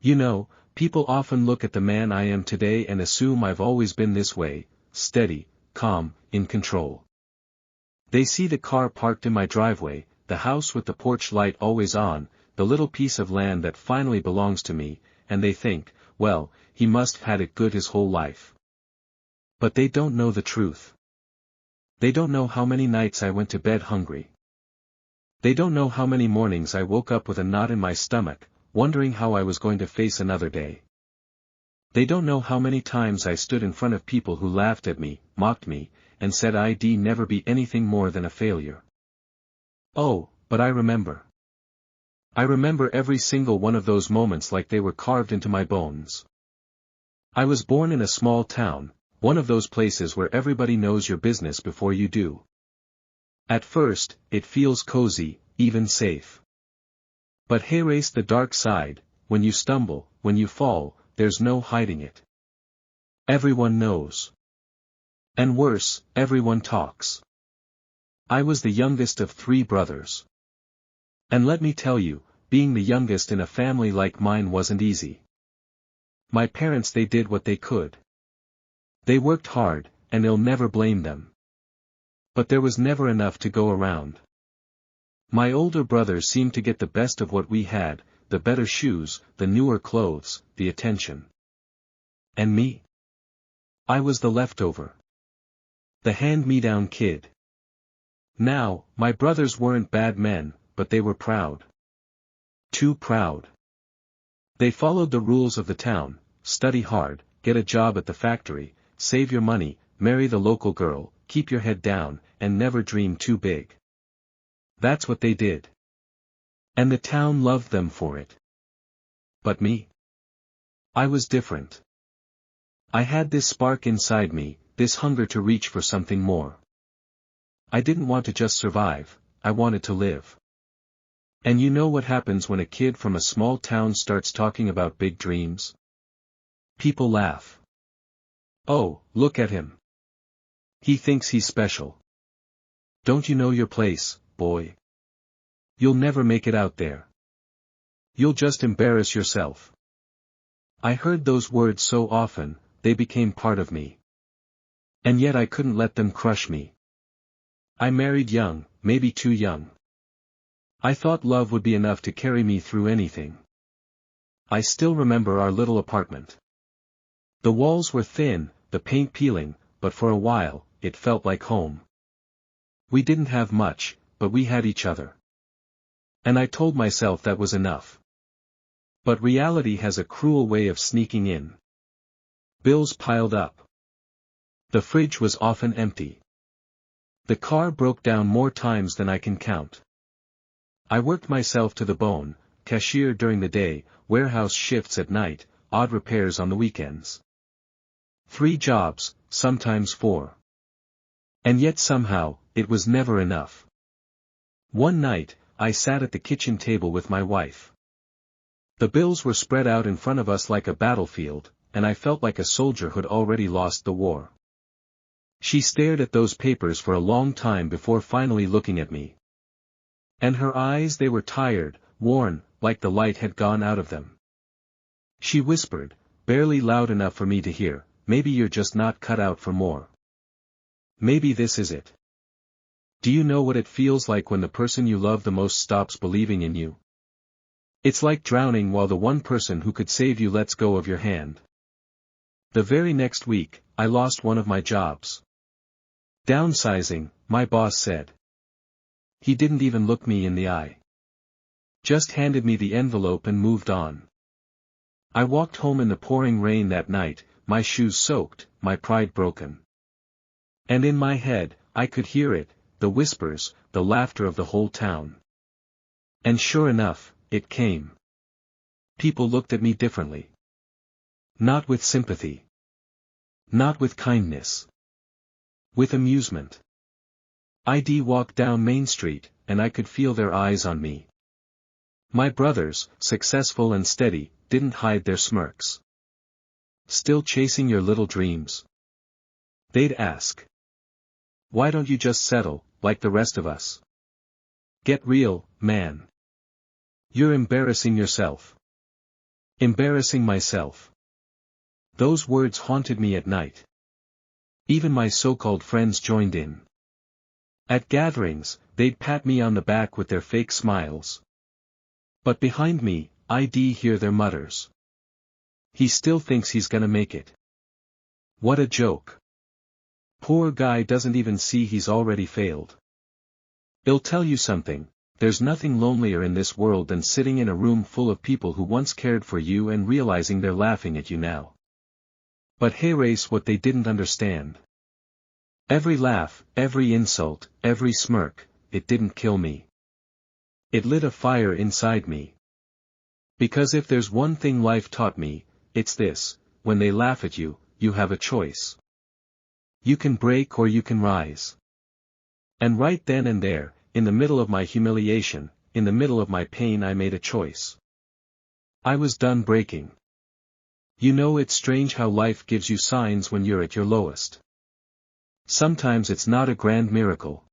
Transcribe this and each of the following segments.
You know, people often look at the man I am today and assume I've always been this way, steady, calm, in control. They see the car parked in my driveway, the house with the porch light always on, the little piece of land that finally belongs to me, and they think, well, he must have had it good his whole life. But they don't know the truth. They don't know how many nights I went to bed hungry. They don't know how many mornings I woke up with a knot in my stomach, wondering how I was going to face another day. They don't know how many times I stood in front of people who laughed at me, mocked me, and said I'd never be anything more than a failure. Oh, but I remember. I remember every single one of those moments like they were carved into my bones. I was born in a small town, one of those places where everybody knows your business before you do. At first, it feels cozy, even safe. But here's the dark side: when you stumble, when you fall, there's no hiding it. Everyone knows. And worse, everyone talks. I was the youngest of 3 brothers. And let me tell you, being the youngest in a family like mine wasn't easy. My parents, they did what they could. They worked hard, and I'll never blame them. But there was never enough to go around. My older brothers seemed to get the best of what we had, the better shoes, the newer clothes, the attention. And me? I was the leftover. The hand-me-down kid. Now, my brothers weren't bad men, but they were proud. Too proud. They followed the rules of the town: study hard, get a job at the factory, save your money, marry the local girl, keep your head down, and never dream too big. That's what they did. And the town loved them for it. But me? I was different. I had this spark inside me, this hunger to reach for something more. I didn't want to just survive, I wanted to live. And you know what happens when a kid from a small town starts talking about big dreams? People laugh. Oh, look at him. He thinks he's special. Don't you know your place, boy? You'll never make it out there. You'll just embarrass yourself. I heard those words so often, they became part of me. And yet I couldn't let them crush me. I married young, maybe too young. I thought love would be enough to carry me through anything. I still remember our little apartment. The walls were thin, the paint peeling, but for a while, it felt like home. We didn't have much, but we had each other. And I told myself that was enough. But reality has a cruel way of sneaking in. Bills piled up. The fridge was often empty. The car broke down more times than I can count. I worked myself to the bone: cashier during the day, warehouse shifts at night, odd repairs on the weekends. 3 jobs, sometimes 4. And yet somehow, it was never enough. One night, I sat at the kitchen table with my wife. The bills were spread out in front of us like a battlefield, and I felt like a soldier who'd already lost the war. She stared at those papers for a long time before finally looking at me. And her eyes, they were tired, worn, like the light had gone out of them. She whispered, barely loud enough for me to hear, "Maybe you're just not cut out for more. Maybe this is it. Do you know what it feels like when the person you love the most stops believing in you? It's like drowning while the one person who could save you lets go of your hand." The very next week, I lost one of my jobs. Downsizing, my boss said. He didn't even look me in the eye. Just handed me the envelope and moved on. I walked home in the pouring rain that night, my shoes soaked, my pride broken. And in my head, I could hear it, the whispers, the laughter of the whole town. And sure enough, it came. People looked at me differently. Not with sympathy. Not with kindness. With amusement. I'd walk down Main Street, and I could feel their eyes on me. My brothers, successful and steady, didn't hide their smirks. "Still chasing your little dreams?" they'd ask. "Why don't you just settle, like the rest of us? Get real, man. You're embarrassing yourself." Embarrassing myself. Those words haunted me at night. Even my so-called friends joined in. At gatherings, they'd pat me on the back with their fake smiles. But behind me, I'd hear their mutters. He still thinks he's gonna make it. What a joke. Poor guy doesn't even see he's already failed. I'll tell you something, there's nothing lonelier in this world than sitting in a room full of people who once cared for you and realizing they're laughing at you now. But hey, race, what they didn't understand. Every laugh, every insult, every smirk, it didn't kill me. It lit a fire inside me. Because if there's one thing life taught me, it's this: when they laugh at you, you have a choice. You can break or you can rise. And right then and there, in the middle of my humiliation, in the middle of my pain, I made a choice. I was done breaking. You know, it's strange how life gives you signs when you're at your lowest. Sometimes it's not a grand miracle.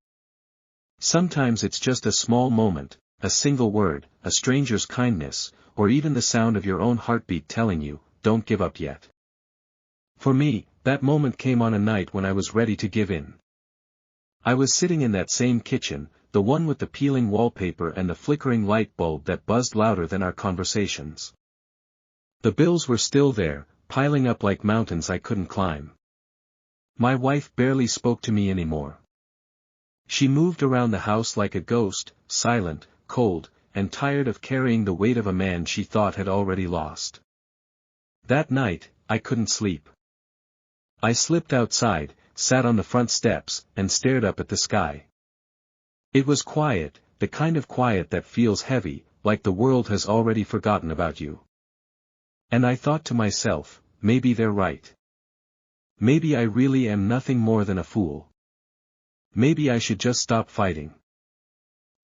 Sometimes it's just a small moment, a single word, a stranger's kindness, or even the sound of your own heartbeat telling you, don't give up yet. For me, that moment came on a night when I was ready to give in. I was sitting in that same kitchen, the one with the peeling wallpaper and the flickering light bulb that buzzed louder than our conversations. The bills were still there, piling up like mountains I couldn't climb. My wife barely spoke to me anymore. She moved around the house like a ghost, silent, cold, and tired of carrying the weight of a man she thought had already lost. That night, I couldn't sleep. I slipped outside, sat on the front steps, and stared up at the sky. It was quiet, the kind of quiet that feels heavy, like the world has already forgotten about you. And I thought to myself, maybe they're right. Maybe I really am nothing more than a fool. Maybe I should just stop fighting.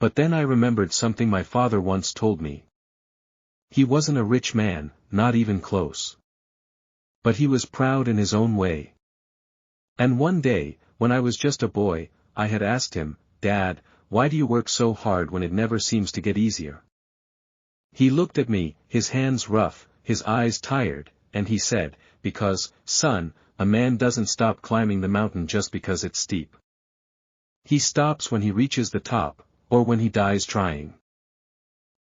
But then I remembered something my father once told me. He wasn't a rich man, not even close. But he was proud in his own way. And one day, when I was just a boy, I had asked him, "Dad, why do you work so hard when it never seems to get easier?" He looked at me, his hands rough, his eyes tired, and he said, "Because, son, a man doesn't stop climbing the mountain just because it's steep. He stops when he reaches the top, or when he dies trying.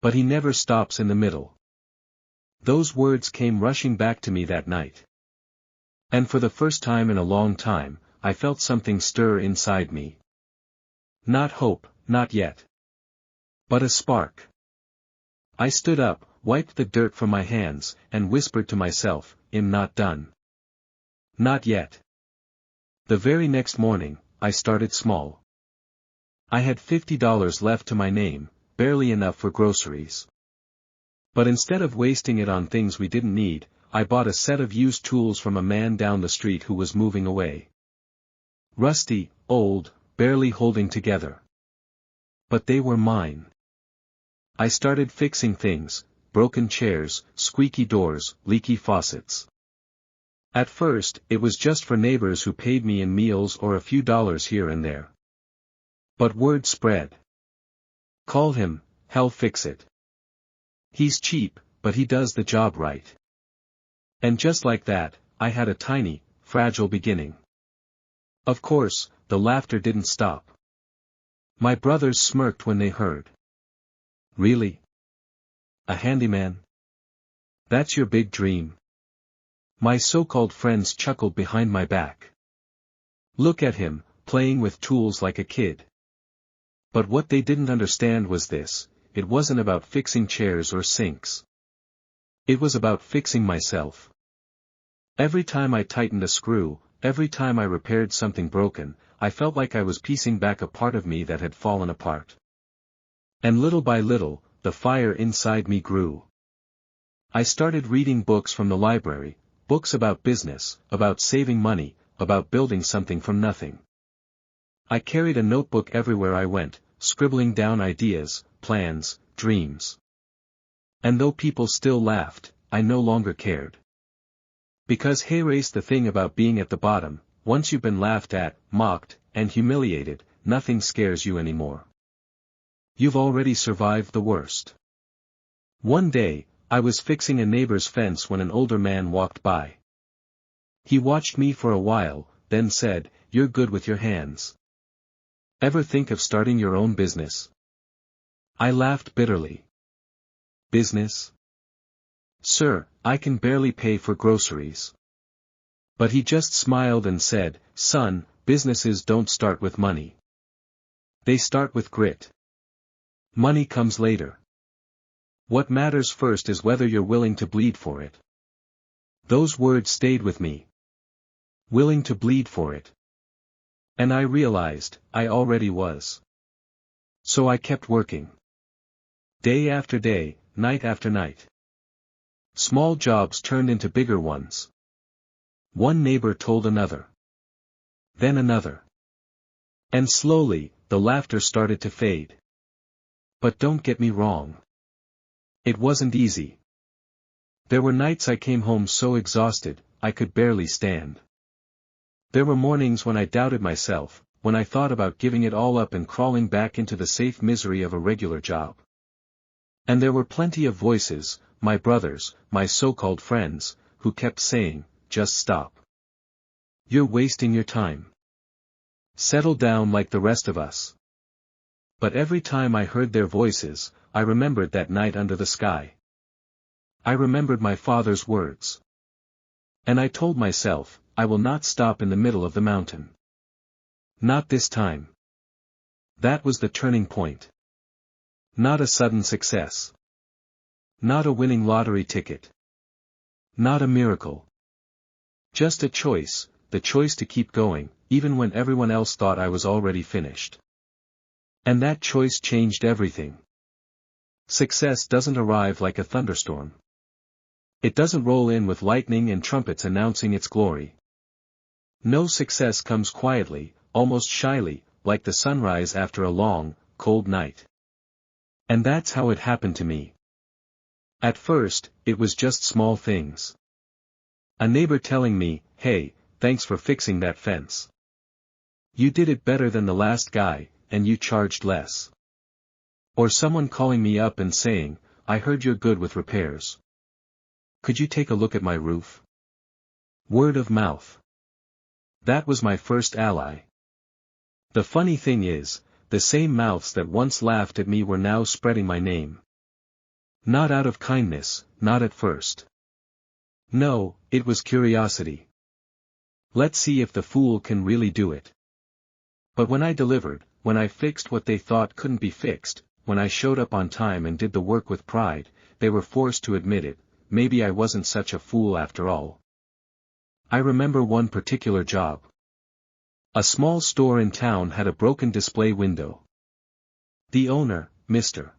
But he never stops in the middle." Those words came rushing back to me that night. And for the first time in a long time, I felt something stir inside me. Not hope, not yet. But a spark. I stood up, wiped the dirt from my hands, and whispered to myself, "I'm not done. Not yet." The very next morning, I started small. I had $50 left to my name, barely enough for groceries. But instead of wasting it on things we didn't need, I bought a set of used tools from a man down the street who was moving away. Rusty, old, barely holding together. But they were mine. I started fixing things: broken chairs, squeaky doors, leaky faucets. At first, it was just for neighbors who paid me in meals or a few dollars here and there. But word spread. "Call him, he'll fix it. He's cheap, but he does the job right." And just like that, I had a tiny, fragile beginning. Of course, the laughter didn't stop. My brothers smirked when they heard. "Really? A handyman? That's your big dream?" My so-called friends chuckled behind my back. "Look at him, playing with tools like a kid." But what they didn't understand was this: it wasn't about fixing chairs or sinks. It was about fixing myself. Every time I tightened a screw, every time I repaired something broken, I felt like I was piecing back a part of me that had fallen apart. And little by little, the fire inside me grew. I started reading books from the library, books about business, about saving money, about building something from nothing. I carried a notebook everywhere I went, scribbling down ideas, plans, dreams. And though people still laughed, I no longer cared. Because here's the thing about being at the bottom: once you've been laughed at, mocked, and humiliated, nothing scares you anymore. You've already survived the worst. One day, I was fixing a neighbor's fence when an older man walked by. He watched me for a while, then said, "You're good with your hands. Ever think of starting your own business?" I laughed bitterly. "Business? Sir, I can barely pay for groceries." But he just smiled and said, "Son, businesses don't start with money. They start with grit. Money comes later. What matters first is whether you're willing to bleed for it." Those words stayed with me. Willing to bleed for it. And I realized, I already was. So I kept working. Day after day, night after night. Small jobs turned into bigger ones. One neighbor told another. Then another. And slowly, the laughter started to fade. But don't get me wrong. It wasn't easy. There were nights I came home so exhausted, I could barely stand. There were mornings when I doubted myself, when I thought about giving it all up and crawling back into the safe misery of a regular job. And there were plenty of voices, my brothers, my so-called friends, who kept saying, "Just stop. You're wasting your time. Settle down like the rest of us." But every time I heard their voices, I remembered that night under the sky. I remembered my father's words. And I told myself, I will not stop in the middle of the mountain. Not this time. That was the turning point. Not a sudden success. Not a winning lottery ticket. Not a miracle. Just a choice, the choice to keep going, even when everyone else thought I was already finished. And that choice changed everything. Success doesn't arrive like a thunderstorm. It doesn't roll in with lightning and trumpets announcing its glory. No, success comes quietly, almost shyly, like the sunrise after a long, cold night. And that's how it happened to me. At first, it was just small things. A neighbor telling me, "Hey, thanks for fixing that fence. You did it better than the last guy, and you charged less." Or someone calling me up and saying, "I heard you're good with repairs. Could you take a look at my roof?" Word of mouth. That was my first ally. The funny thing is, the same mouths that once laughed at me were now spreading my name. Not out of kindness, not at first. No, it was curiosity. Let's see if the fool can really do it. But when I delivered, when I fixed what they thought couldn't be fixed, when I showed up on time and did the work with pride, they were forced to admit it, maybe I wasn't such a fool after all. I remember one particular job. A small store in town had a broken display window. The owner, Mr.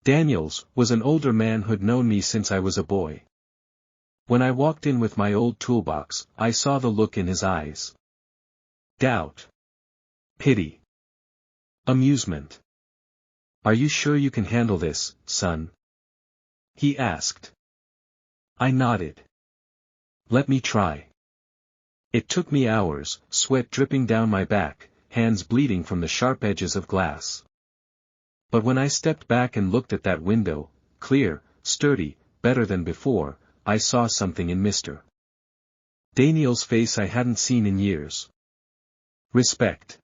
Daniels, was an older man who'd known me since I was a boy. When I walked in with my old toolbox, I saw the look in his eyes. Doubt. Pity. Amusement. "Are you sure you can handle this, son?" he asked. I nodded. "Let me try." It took me hours, sweat dripping down my back, hands bleeding from the sharp edges of glass. But when I stepped back and looked at that window, clear, sturdy, better than before, I saw something in Mr. Daniel's face I hadn't seen in years. Respect.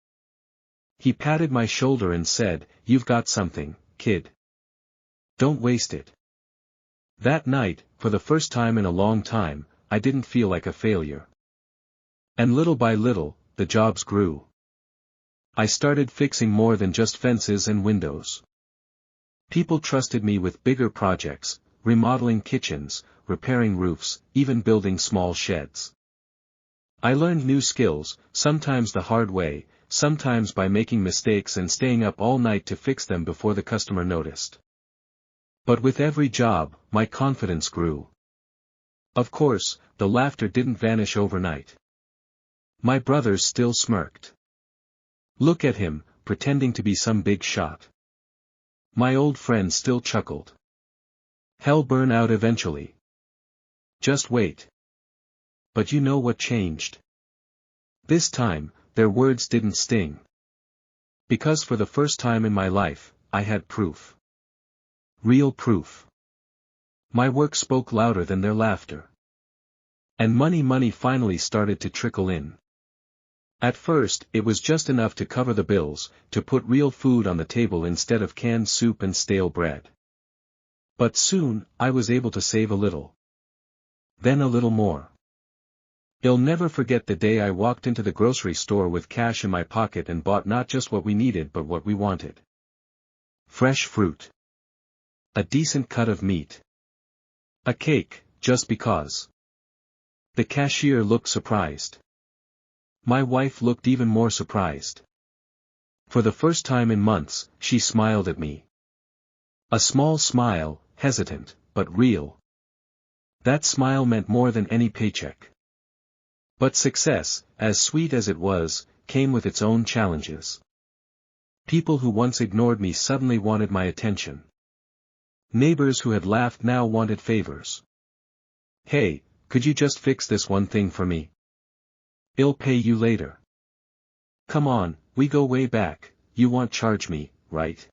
He patted my shoulder and said, "You've got something, kid. Don't waste it." That night, for the first time in a long time, I didn't feel like a failure. And little by little, the jobs grew. I started fixing more than just fences and windows. People trusted me with bigger projects, remodeling kitchens, repairing roofs, even building small sheds. I learned new skills, sometimes the hard way, sometimes by making mistakes and staying up all night to fix them before the customer noticed. But with every job, my confidence grew. Of course, the laughter didn't vanish overnight. My brothers still smirked. Look at him, pretending to be some big shot. My old friends still chuckled. Hell burn out eventually. Just wait. But you know what changed? This time, their words didn't sting. Because for the first time in my life, I had proof. Real proof. My work spoke louder than their laughter. And money finally started to trickle in. At first, it was just enough to cover the bills, to put real food on the table instead of canned soup and stale bread. But soon, I was able to save a little. Then a little more. I'll never forget the day I walked into the grocery store with cash in my pocket and bought not just what we needed but what we wanted. Fresh fruit. A decent cut of meat. A cake, just because. The cashier looked surprised. My wife looked even more surprised. For the first time in months, she smiled at me. A small smile, hesitant, but real. That smile meant more than any paycheck. But success, as sweet as it was, came with its own challenges. People who once ignored me suddenly wanted my attention. Neighbors who had laughed now wanted favors. Hey, could you just fix this one thing for me? I'll pay you later. Come on, we go way back, you won't charge me, right?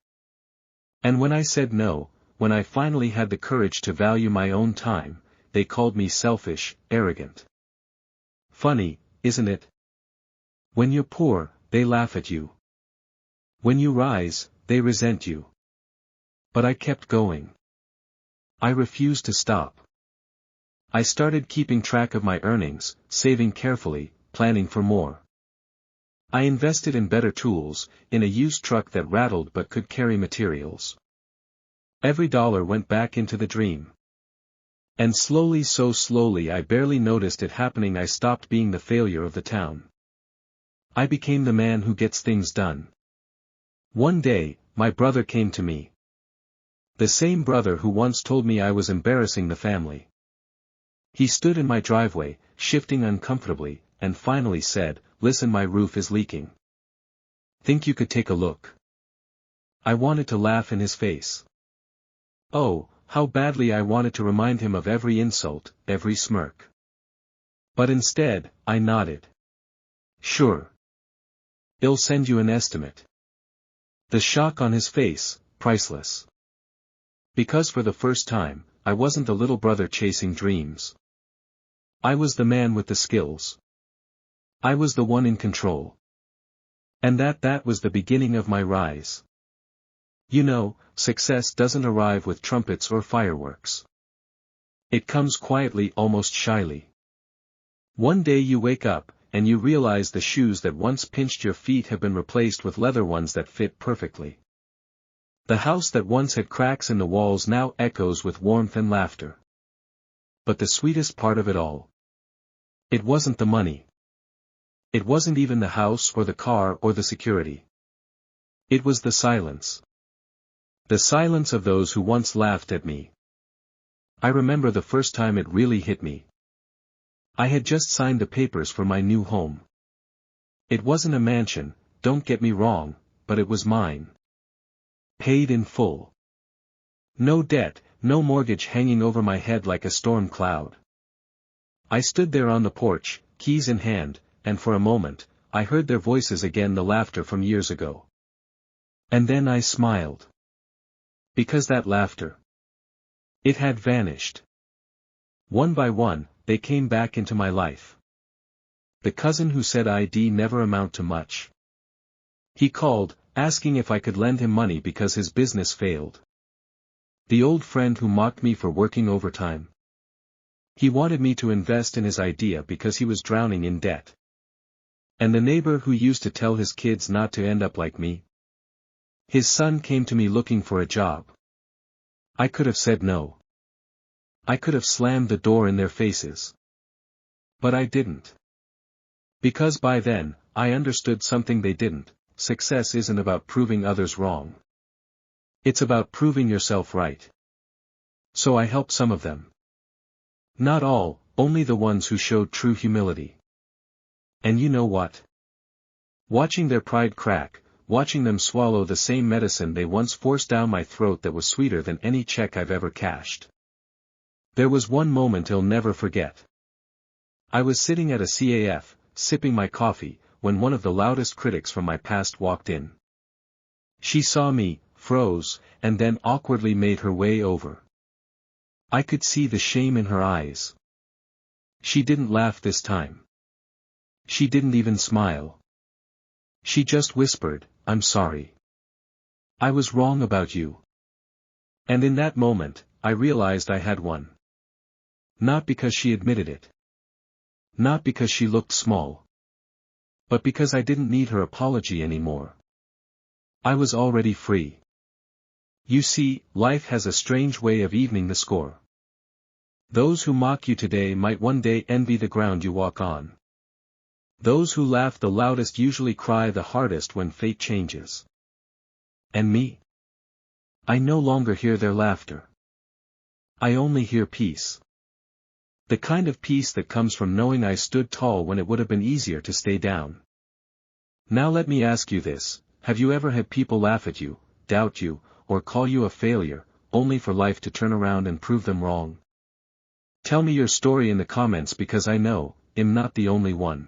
And when I said no, when I finally had the courage to value my own time, they called me selfish, arrogant. Funny, isn't it? When you're poor, they laugh at you. When you rise, they resent you. But I kept going. I refused to stop. I started keeping track of my earnings, saving carefully, planning for more. I invested in better tools, in a used truck that rattled but could carry materials. Every dollar went back into the dream. And slowly, so slowly I barely noticed it happening, I stopped being the failure of the town. I became the man who gets things done. One day, my brother came to me. The same brother who once told me I was embarrassing the family. He stood in my driveway, shifting uncomfortably, and finally said, "Listen, my roof is leaking. Think you could take a look?" I wanted to laugh in his face. Oh, how badly I wanted to remind him of every insult, every smirk. But instead, I nodded. Sure. I'll send you an estimate. The shock on his face, priceless. Because for the first time, I wasn't the little brother chasing dreams. I was the man with the skills. I was the one in control. And that was the beginning of my rise. You know, success doesn't arrive with trumpets or fireworks. It comes quietly, almost shyly. One day you wake up, and you realize the shoes that once pinched your feet have been replaced with leather ones that fit perfectly. The house that once had cracks in the walls now echoes with warmth and laughter. But the sweetest part of it all. It wasn't the money. It wasn't even the house or the car or the security. It was the silence. The silence of those who once laughed at me. I remember the first time it really hit me. I had just signed the papers for my new home. It wasn't a mansion, don't get me wrong, but it was mine. Paid in full. No debt, no mortgage hanging over my head like a storm cloud. I stood there on the porch, keys in hand, and for a moment, I heard their voices again, the laughter from years ago. And then I smiled. Because that laughter. It had vanished. One by one, they came back into my life. The cousin who said I'd never amount to much. He called, asking if I could lend him money because his business failed. The old friend who mocked me for working overtime. He wanted me to invest in his idea because he was drowning in debt. And the neighbor who used to tell his kids not to end up like me. His son came to me looking for a job. I could have said no. I could have slammed the door in their faces. But I didn't. Because by then, I understood something they didn't. Success isn't about proving others wrong. It's about proving yourself right. So I helped some of them. Not all, only the ones who showed true humility. And you know what? Watching their pride crack, watching them swallow the same medicine they once forced down my throat that was sweeter than any check I've ever cashed. There was one moment I'll never forget. I was sitting at a CAF, sipping my coffee, when one of the loudest critics from my past walked in. She saw me, froze, and then awkwardly made her way over. I could see the shame in her eyes. She didn't laugh this time. She didn't even smile. She just whispered, "I'm sorry. I was wrong about you." And in that moment, I realized I had won. Not because she admitted it. Not because she looked small. But because I didn't need her apology anymore. I was already free. You see, life has a strange way of evening the score. Those who mock you today might one day envy the ground you walk on. Those who laugh the loudest usually cry the hardest when fate changes. And me? I no longer hear their laughter. I only hear peace. The kind of peace that comes from knowing I stood tall when it would have been easier to stay down. Now let me ask you this, have you ever had people laugh at you, doubt you, or call you a failure, only for life to turn around and prove them wrong? Tell me your story in the comments because I know, I'm not the only one.